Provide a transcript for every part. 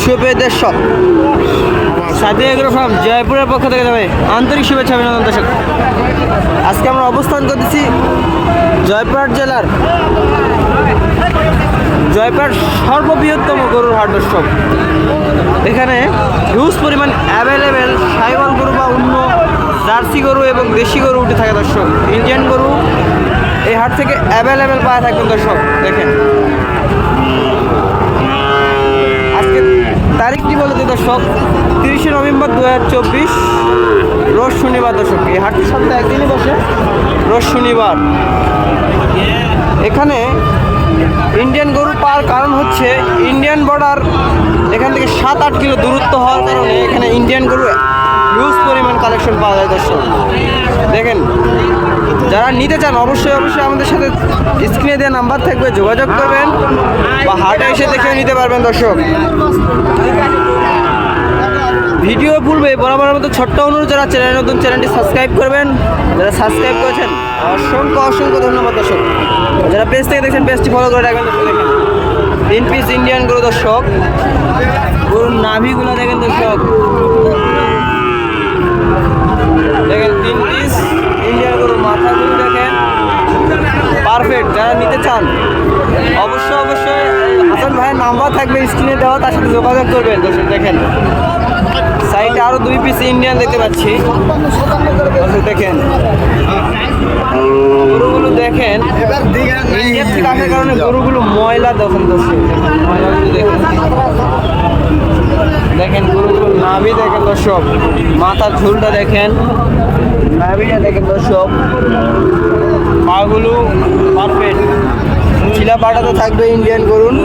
সুপ্রিয় দর্শক, সাথী agro farm জয়পুরের পক্ষ থেকে যাবে আন্তরিক শুভেচ্ছা অভিনন্দন। দর্শক, আজকে আমরা অবস্থান করতেছি জয়পুরহাট জেলার জয়পুরহাট সর্ববৃহত্তম গরুর হাট। দর্শক, এখানে হিউজ পরিমাণ অ্যাভেলেবেল সাইওয়াল গরু বা অন্য জার্সি গরু এবং দেশি গরু উঠে থাকে। দর্শক, ইন্ডিয়ান গরু এই হাট থেকে অ্যাভেলেবেল পাওয়া থাকবেন। দর্শক দেখেন, আজকে তারিখটি বলে দিই দর্শক, 30শে নভেম্বর 2024 রোজ শনিবার। দর্শক, এই হাটটি সপ্তাহে একদিনই বসে, রোজ শনিবার। এখানে ইন্ডিয়ান গরু পাওয়ার কারণ হচ্ছে ইন্ডিয়ান বর্ডার এখান থেকে 7-8 কিলো দূরত্ব হওয়ার কারণে এখানে ইন্ডিয়ান গরু হিউজ পরিমাণ কালেকশন পাওয়া যায়। দর্শক দেখেন, যারা নিতে চান অবশ্যই আমাদের সাথে স্ক্রিনে দেওয়া নাম্বার থাকবে, যোগাযোগ করবেন বা হাটে এসে দেখে নিতে পারবেন। দর্শক, ভিডিও পূর্বে বরাবরের মতো ছোট্ট অনুরোধ, যারা চ্যানেল নতুন চ্যানেলটি সাবস্ক্রাইব করবেন, যারা সাবস্ক্রাইব করেছেন অসংখ্য ধন্যবাদ। দর্শক, যারা পেজ থেকে দেখছেন পেজটি ফলো করে রাখবেন। দর্শক দেখেন, 3 পিস ইন্ডিয়ান গরু। দর্শক, গরুর নাভিগুলো দেখেন। দর্শক দেখেন, 3 পিস ইন্ডিয়ান গরুর মাথাগুলো দেখেন পারফেক্ট। যারা নিতে চান অবশ্যই হাসান ভাইয়ের নাম্বার থাকবে স্ক্রিনে দেওয়া, তার সাথে যোগাযোগ করবেন। দর্শক দেখেন, সাইডে আরও 2 পিস ইন্ডিয়ান দেখতে পাচ্ছি। দর্শক দেখেন, গরুগুলো দেখেন ইন্ডিয়ার থেকে আসার কারণে গরুগুলো ময়লা দেখেন। দর্শক ময়লাগুলো দেখেন গরুগুলো নাভি দেখেন। দর্শক, মাথার ঝুলটা দেখেন, নাভিটা দেখেন। দর্শক, পাগুলো পারফেক্ট, চিলা পাটাতে থাকবে ইন্ডিয়ান গরুন।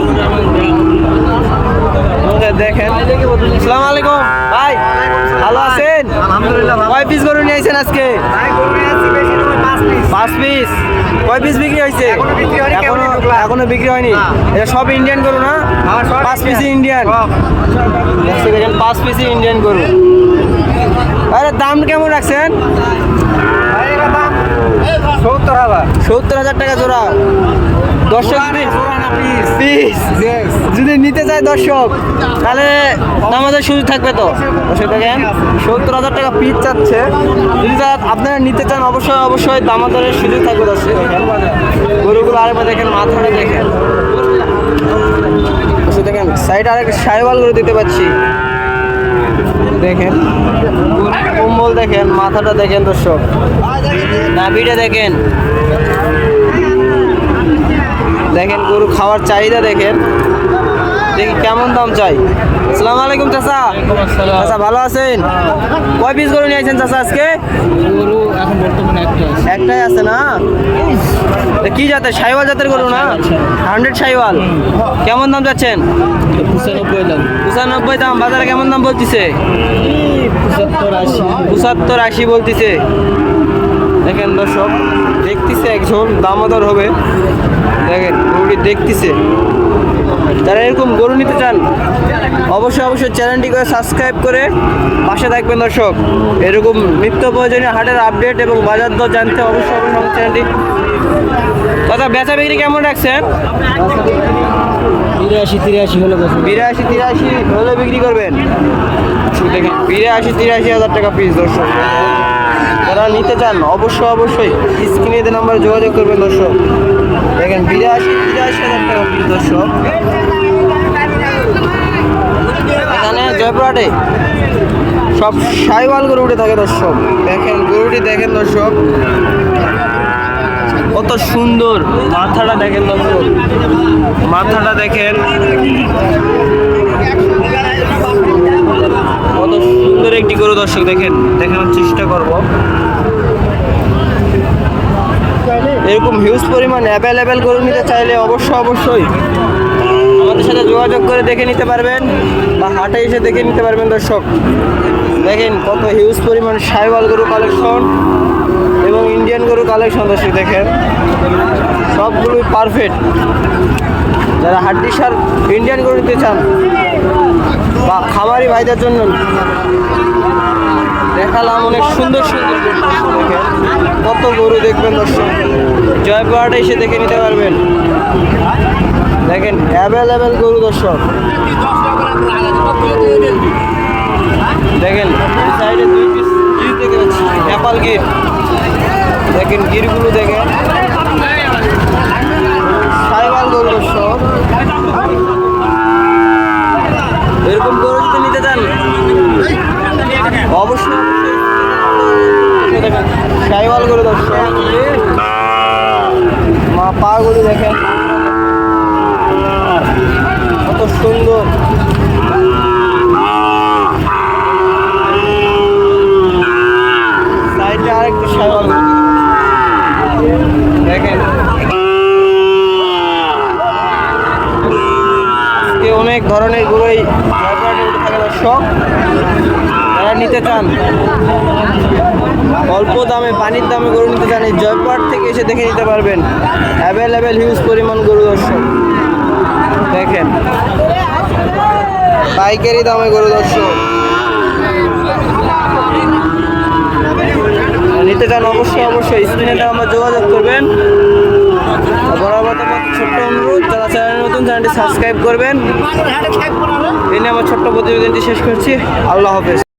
দেখেন, আসসালামু আলাইকুম ভাই, ভালো আছেন? আলহামদুলিল্লাহ। কয় পিস গরু নিয়ে আসছেন আজকে? 5 পিস। কয় পিস বিক্রি হয়েছে? এখনো বিক্রি হয়নি। এটা সব ইন্ডিয়ান গরু না? 5 পিসই ইন্ডিয়ান। দেখেন, 5 পিসই ইন্ডিয়ান গরু। আরে দাম কেমন রাখছেন? 70,000 টাকা জোড়া। দর্শক যদি নিতে চায় দর্শক, তাহলে আমাদের সুযোগ থাকবে। তো দর্শক দেখেন, 70,000 টাকা পিস চাচ্ছে। যদি আপনারা নিতে চান অবশ্যই দামাদারের সুযোগ থাকবে। দর্শক দেখেন, গরুগুলো আরেকবার দেখেন, মাথাটা দেখেন। দর্শক দেখেন, সাইডে আরেকটা সাইওয়াল গরু দিতে পাচ্ছি। দেখেন কম্বল দেখেন, মাথাটা দেখেন। দর্শক নাভিটা দেখেন, গরু খাওয়ার চাহিদা দেখেন। দেখি কেমন দাম চাই। আসসালামু আলাইকুম চাচা। চাচা ভালো আছেন? কয় পিস গরু নিয়েছেন চাচা আজকে? গরু এখন বর্তমানে একটাই আছে না? কি জাতের? সাইওয়াল জাতের গরু না? 100 সাইওয়াল। কেমন দাম যাচ্ছেন? 95 দাম। বাজারে কেমন দাম বলতেছে? 75-80 বলতেছে। দেখেন দর্শক, দেখতেছে একজন, দামোদর হবে। দেখেন গরুটি দেখতেছে। যারা এরকম গরু নিতে চান অবশ্যই চ্যানেলটি করে সাবস্ক্রাইব করে পাশে থাকবেন। দর্শক, এরকম নিত্য প্রয়োজনীয় হাটের আপডেট এবং বাজার দর জানতে অবশ্যই চ্যানেলটি। দাদা বেচা বিক্রি কেমন রাখছেন? 82-83 হলে 82-83 হলে বিক্রি করবেন। দেখেন 82-83,000 টাকা পিস। দর্শক, যারা নিতে চান অবশ্যই স্ক্রিনে দেওয়া নাম্বারে যোগাযোগ করবেন। দর্শক দেখেন, 82-83,000 টাকা পিস। দর্শক, এখানে জয়পুরহাটে সব সাইওয়াল গরু উঠে থাকে। দর্শক দেখেন, গরুটি দেখেন। দর্শক কত সুন্দর, মাথাটা দেখেন। দর্শক মাথাটা দেখেন, কত সুন্দর একটি গরু। দর্শক দেখেন, দেখানোর চেষ্টা করব। এরকম হিউজ পরিমাণ অ্যাভেলেবেল গরু নিতে চাইলে অবশ্যই আমাদের সাথে যোগাযোগ করে দেখে নিতে পারবেন বা হাটে এসে দেখে নিতে পারবেন। দর্শক দেখেন, কত হিউজ পরিমাণ সাইওয়াল গরু কালেকশন এবং ইন্ডিয়ান গরু কালেকশন। দর্শক দেখেন, সবগুলোই পারফেক্ট। যারা হাড্ডিসার ইন্ডিয়ান গরু নিতে চান বা খামারি ভাইদের জন্য দেখালাম অনেক সুন্দর দেখেন কত গরু দেখবেন। দর্শক জয়পুরহাটে এসে দেখে নিতে পারবেন। দেখেন অ্যাভেলেবেল গরু। দর্শক এরকম গরু যদি নিতে চান অবশ্যই দেখেন শাইওয়াল গরু দর্শক, মা পা গরু দেখেন কত সুন্দর। সাইডে আরেকটা শাইওয়াল গরু দেখেন। আজকে অনেক ধরনের গরুই থাকে দর্শক, যারা নিতে চান অল্প দামে পানির দামে গরু নিতে চান এই জয়পাট থেকে এসে দেখে নিতে পারবেন। অ্যাভেলেবেল হিউজ পরিমাণ গরু দর্শক দেখেন, পাইকারি দামে গরু দর্শক। নিতে চান অবশ্যই স্ক্রিনে আমার যোগাযোগ করবেন। বরাবর ছোট্ট অনুরোধ, যারা চ্যানেল নতুন চ্যানেলটি সাবস্ক্রাইব করবেন। এই নিয়ে আমার ছোট্ট প্রতিবেদনটি শেষ করছি। আল্লাহ হাফেজ।